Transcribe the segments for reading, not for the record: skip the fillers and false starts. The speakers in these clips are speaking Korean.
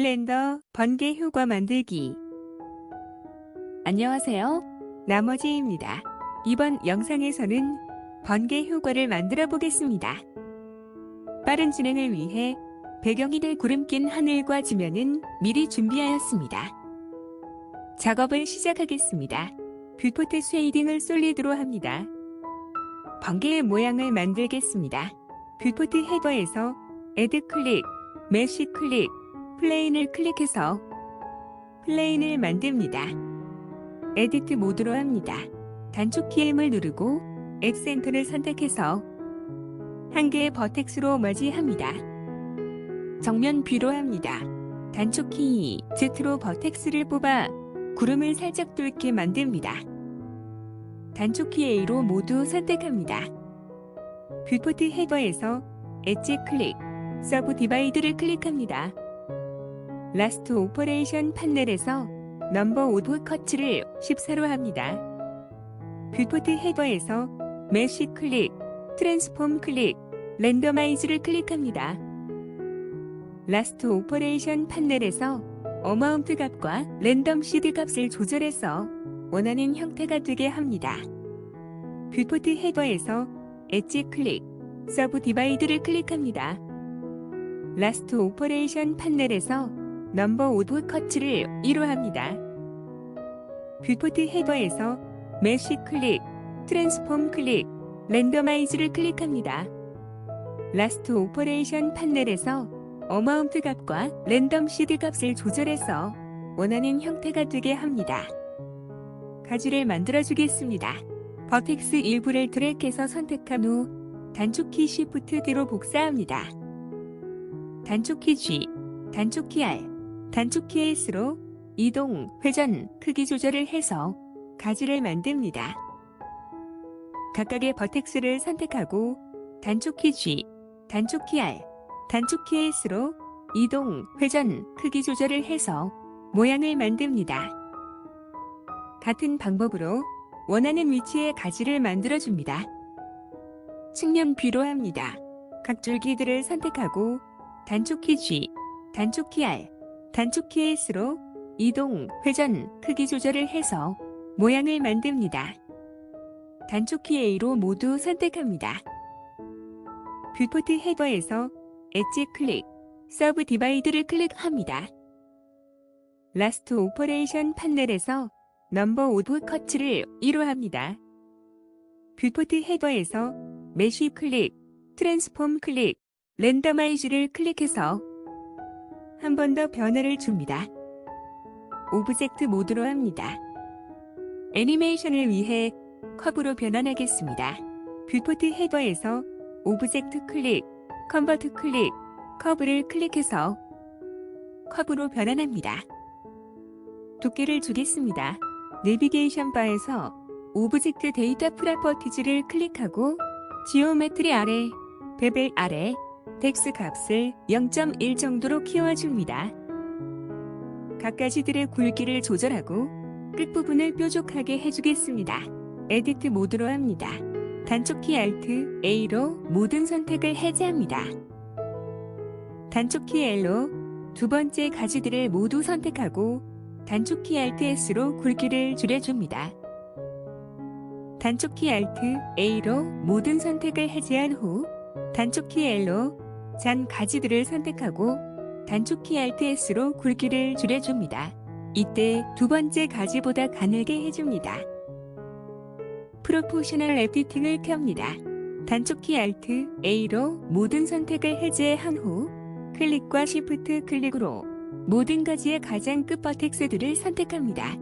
블렌더 번개 효과 만들기. 안녕하세요. 나머지입니다. 이번 영상에서는 번개 효과를 만들어 보겠습니다. 빠른 진행을 위해 배경이 될 구름 낀 하늘과 지면은 미리 준비하였습니다. 작업을 시작하겠습니다. 뷰포트 쉐이딩을 솔리드로 합니다. 번개의 모양을 만들겠습니다. 뷰포트 헤더에서 애드 클릭, 메쉬 클릭, 플레인을 클릭해서 플레인을 만듭니다. 에디트 모드로 합니다. 단축 키 M을 누르고 액센터를 선택해서 한 개의 버텍스로 맞이합니다. 정면 뷰로 합니다. 단축 키 Z로 버텍스를 뽑아 구름을 살짝 뚫게 만듭니다. 단축 키 A로 모두 선택합니다. 뷰포트 헤더에서 엣지 클릭, 서브 디바이드를 클릭합니다. 라스트 오퍼레이션 판넬에서 넘버 오브 커츠를 14로 합니다. 뷰포트 헤더에서 메쉬 클릭, 트랜스폼 클릭, 랜더마이즈를 클릭합니다. 라스트 오퍼레이션 판넬에서 어마운트 값과 랜덤 시드 값을 조절해서 원하는 형태가 되게 합니다. 뷰포트 헤더에서 엣지 클릭, 서브 디바이드를 클릭합니다. 라스트 오퍼레이션 판넬에서 넘버 오브 커츠를 1로 합니다. 뷰포트 헤더에서 메쉬 클릭, 트랜스폼 클릭, 랜더마이즈를 클릭합니다. 라스트 오퍼레이션 판넬에서 어마운트 값과 랜덤 시드 값을 조절해서 원하는 형태가 되게 합니다. 가지를 만들어 주겠습니다. 버텍스 일부를 드래그해서 선택한 후 단축키 Shift D로 복사합니다. 단축키 G, 단축키 R, 단축키 S로 이동, 회전, 크기 조절을 해서 가지를 만듭니다. 각각의 버텍스를 선택하고 단축키 G, 단축키 R, 단축키 S로 이동, 회전, 크기 조절을 해서 모양을 만듭니다. 같은 방법으로 원하는 위치에 가지를 만들어줍니다. 측면 뷰로 합니다. 각 줄기들을 선택하고 단축키 G, 단축키 R, 단축키 S로 이동, 회전, 크기 조절을 해서 모양을 만듭니다. 단축키 A로 모두 선택합니다. 뷰포트 헤더에서 엣지 클릭, 서브 디바이드를 클릭합니다. 라스트 오퍼레이션 판넬에서 넘버 오브 커츠를 1로 합니다. 뷰포트 헤더에서 메쉬 클릭, 트랜스폼 클릭, 랜더마이즈를 클릭해서 한 번 더 변화를 줍니다. 오브젝트 모드로 합니다. 애니메이션을 위해 커브로 변환하겠습니다. 뷰포트 헤더에서 오브젝트 클릭, 컨버트 클릭, 커브를 클릭해서 커브로 변환합니다. 두께를 주겠습니다. 내비게이션 바에서 오브젝트 데이터 프로퍼티즈를 클릭하고 지오메트리 아래, 베벨 아래, 덱스 값을 0.1 정도로 키워줍니다. 각 가지들의 굵기를 조절하고 끝부분을 뾰족하게 해주겠습니다. 에디트 모드로 합니다. 단축키 Alt, A로 모든 선택을 해제합니다. 단축키 L로 두 번째 가지들을 모두 선택하고 단축키 Alt S로 굵기를 줄여줍니다. 단축키 Alt, A로 모든 선택을 해제한 후 단축키 L로 잔 가지들을 선택하고 단축키 Alt S로 굵기를 줄여줍니다. 이때 두 번째 가지보다 가늘게 해줍니다. 프로포셔널 에디팅을 켭니다. 단축키 Alt, A로 모든 선택을 해제한 후 클릭과 Shift 클릭으로 모든 가지의 가장 끝 버텍스들을 선택합니다.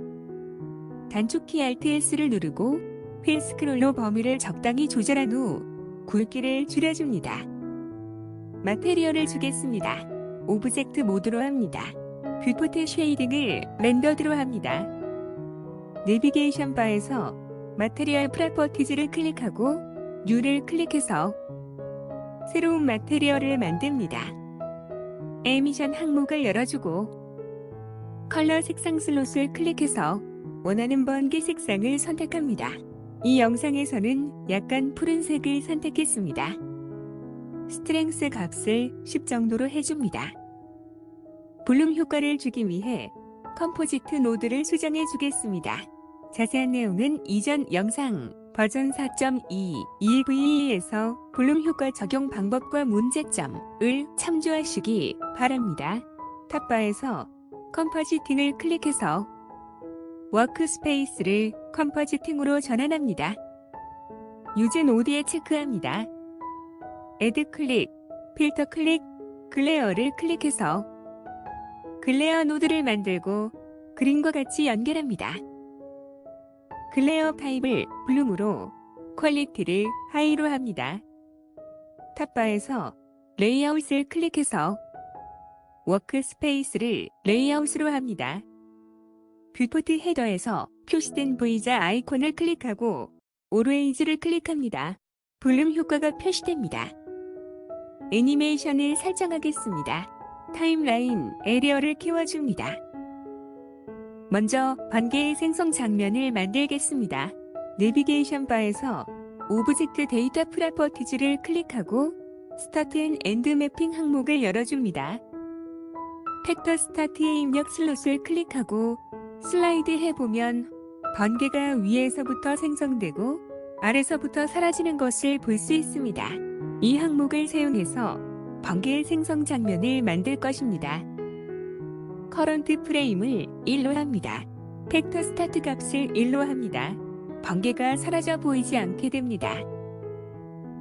단축키 Alt S를 누르고 휠 스크롤로 범위를 적당히 조절한 후 굵기를 줄여줍니다. 마테리얼을 주겠습니다. 오브젝트 모드로 합니다. 뷰포트 쉐이딩을 렌더드로 합니다. 내비게이션 바에서 마테리얼 프로퍼티즈를 클릭하고 뉴를 클릭해서 새로운 마테리얼을 만듭니다. 에미션 항목을 열어주고 컬러 색상 슬롯을 클릭해서 원하는 번개 색상을 선택합니다. 이 영상에서는 약간 푸른색을 선택했습니다. 스트렝스 값을 10 정도로 해줍니다. 볼륨 효과를 주기 위해 컴포지트 노드를 수정해 주겠습니다. 자세한 내용은 이전 영상 버전 4.2 EV에서 볼륨 효과 적용 방법과 문제점을 참조하시기 바랍니다. 탑바에서 컴포지팅을 클릭해서 워크스페이스를 컴포지팅으로 전환합니다. 유즈 노드에 체크합니다. 애드 클릭, 필터 클릭, 글레어를 클릭해서 글레어 노드를 만들고 그림과 같이 연결합니다. 글레어 타입을 블룸으로, 퀄리티를 하이로 합니다. 탑바에서 레이아웃을 클릭해서 워크스페이스를 레이아웃으로 합니다. 뷰포트 헤더에서 표시된 V자 아이콘을 클릭하고 Always를 클릭합니다. 볼륨 효과가 표시됩니다. 애니메이션을 설정하겠습니다. 타임라인 에리어를 키워줍니다. 먼저 번개의 생성 장면을 만들겠습니다. 내비게이션 바에서 오브젝트 데이터 프로퍼티즈를 클릭하고 스타트 앤 엔드 매핑 항목을 열어줍니다. 팩터 스타트의 입력 슬롯을 클릭하고 슬라이드 해보면 번개가 위에서부터 생성되고 아래서부터 사라지는 것을 볼 수 있습니다. 이 항목을 사용해서 번개의 생성 장면을 만들 것입니다. 커런트 프레임을 1로 합니다. 팩터 스타트 값을 1로 합니다. 번개가 사라져 보이지 않게 됩니다.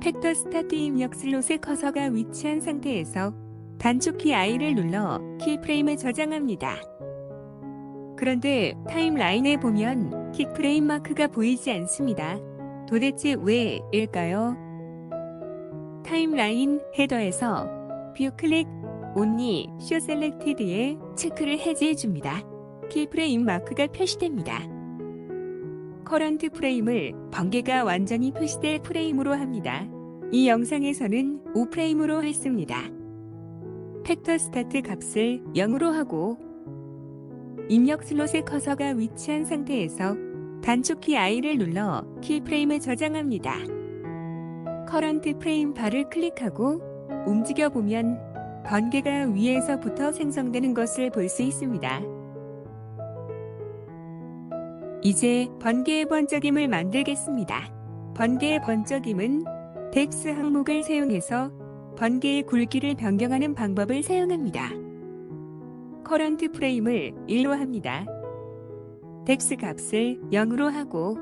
팩터 스타트 입력 슬롯에 커서가 위치한 상태에서 단축키 I를 눌러 키프레임을 저장합니다. 그런데 타임라인에 보면 킥프레임 마크가 보이지 않습니다. 도대체 왜일까요? 타임라인 헤더에서 뷰 클릭 온리 쇼 셀렉티드에 체크를 해제해 줍니다. 키프레임 마크가 표시됩니다. 커런트 프레임을 번개가 완전히 표시될 프레임으로 합니다. 이 영상에서는 5프레임으로 했습니다. 팩터 스타트 값을 0으로 하고 입력 슬롯에 커서가 위치한 상태에서 단축키 I를 눌러 키프레임을 저장합니다. 커런트 프레임 바를 클릭하고 움직여보면 번개가 위에서부터 생성되는 것을 볼 수 있습니다. 이제 번개의 번쩍임을 만들겠습니다. 번개의 번쩍임은 덱스 항목을 사용해서 번개의 굵기를 변경하는 방법을 사용합니다. 커런트 프레임을 1로 합니다. 덱스 값을 0으로 하고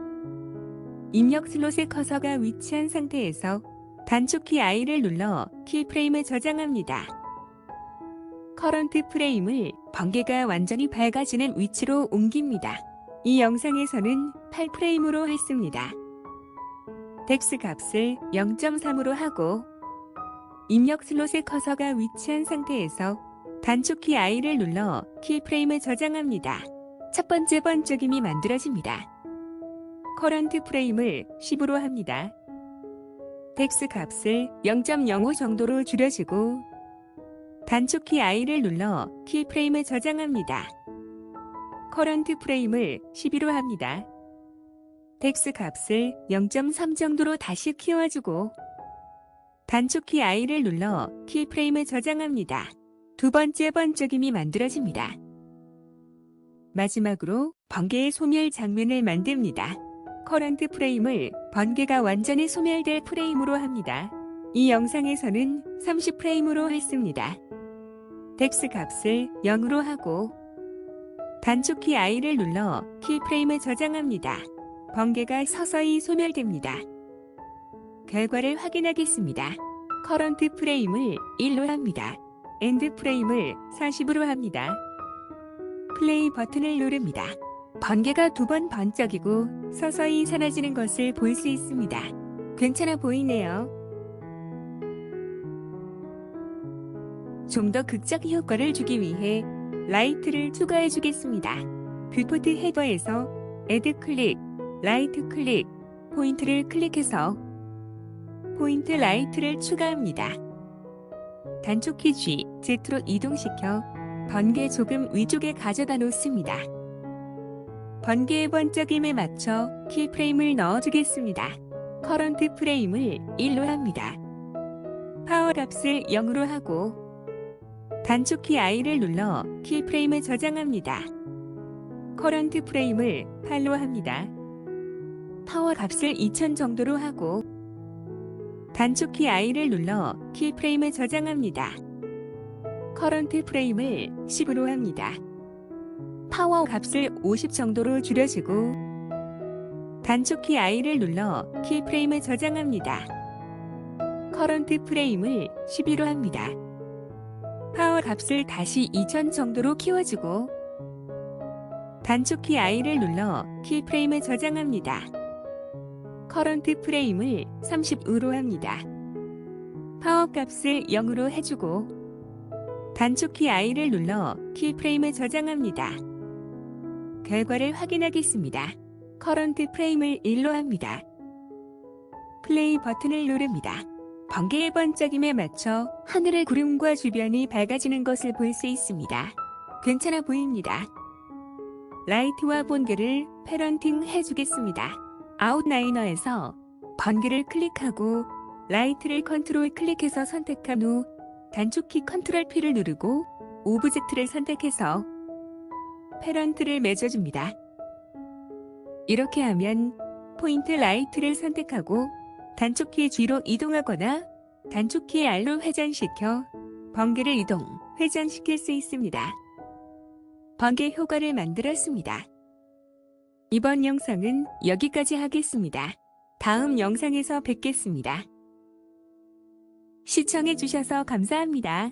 입력 슬롯에 커서가 위치한 상태에서 단축키 I를 눌러 키프레임을 저장합니다. 커런트 프레임을 번개가 완전히 밝아지는 위치로 옮깁니다. 이 영상에서는 8프레임으로 했습니다. 덱스 값을 0.3으로 하고 입력 슬롯에 커서가 위치한 상태에서 단축키 I를 눌러 키프레임을 저장합니다. 첫 번째 번쩍임이 만들어집니다. 커런트 프레임을 10으로 합니다. 덱스 값을 0.05 정도로 줄여주고 단축키 I를 눌러 키프레임을 저장합니다. 커런트 프레임을 12로 합니다. 덱스 값을 0.3 정도로 다시 키워주고 단축키 I를 눌러 키프레임을 저장합니다. 두 번째 번쩍임이 만들어집니다. 마지막으로 번개의 소멸 장면을 만듭니다. 커런트 프레임을 번개가 완전히 소멸될 프레임으로 합니다. 이 영상에서는 30프레임으로 했습니다. 덱스 값을 0으로 하고 단축키 I를 눌러 키프레임을 저장합니다. 번개가 서서히 소멸됩니다. 결과를 확인하겠습니다. 커런트 프레임을 1로 합니다. 엔드 프레임을 40으로 합니다. 플레이 버튼을 누릅니다. 번개가 2번 번쩍이고 서서히 사라지는 것을 볼 수 있습니다. 괜찮아 보이네요. 좀 더 극적 효과를 주기 위해 라이트를 추가해 주겠습니다. 뷰포트 헤더에서 애드 클릭, 라이트 클릭, 포인트를 클릭해서 포인트 라이트를 추가합니다. 단축키 G, Z로 이동시켜 번개 조금 위쪽에 가져다 놓습니다. 번개의 번쩍임에 맞춰 키프레임을 넣어주겠습니다. 커런트 프레임을 1로 합니다. 파워 값을 0으로 하고 단축키 I를 눌러 키프레임을 저장합니다. 커런트 프레임을 8로 합니다. 파워 값을 2000 정도로 하고 단축키 I를 눌러 키프레임을 저장합니다. 커런트 프레임을 10으로 합니다. 파워 값을 50 정도로 줄여주고 단축키 I를 눌러 키프레임을 저장합니다. 커런트 프레임을 12로 합니다. 파워 값을 다시 2000 정도로 키워주고 단축키 I를 눌러 키프레임을 저장합니다. 커런트 프레임을 30으로 합니다. 파워 값을 0으로 해주고 단축키 I를 눌러 키프레임을 저장합니다. 결과를 확인하겠습니다. 커런트 프레임을 1로 합니다. 플레이 버튼을 누릅니다. 번개의 번쩍임에 맞춰 하늘의 구름과 주변이 밝아지는 것을 볼 수 있습니다. 괜찮아 보입니다. 라이트와 번개를 패런팅 해주겠습니다. 아웃라이너에서 번개를 클릭하고 라이트를 컨트롤 클릭해서 선택한 후 단축키 컨트롤 P를 누르고 오브젝트를 선택해서 패런트를 맺어줍니다. 이렇게 하면 포인트 라이트를 선택하고 단축키 G로 이동하거나 단축키 R로 회전시켜 번개를 이동, 회전시킬 수 있습니다. 번개 효과를 만들었습니다. 이번 영상은 여기까지 하겠습니다. 다음 영상에서 뵙겠습니다. 시청해주셔서 감사합니다.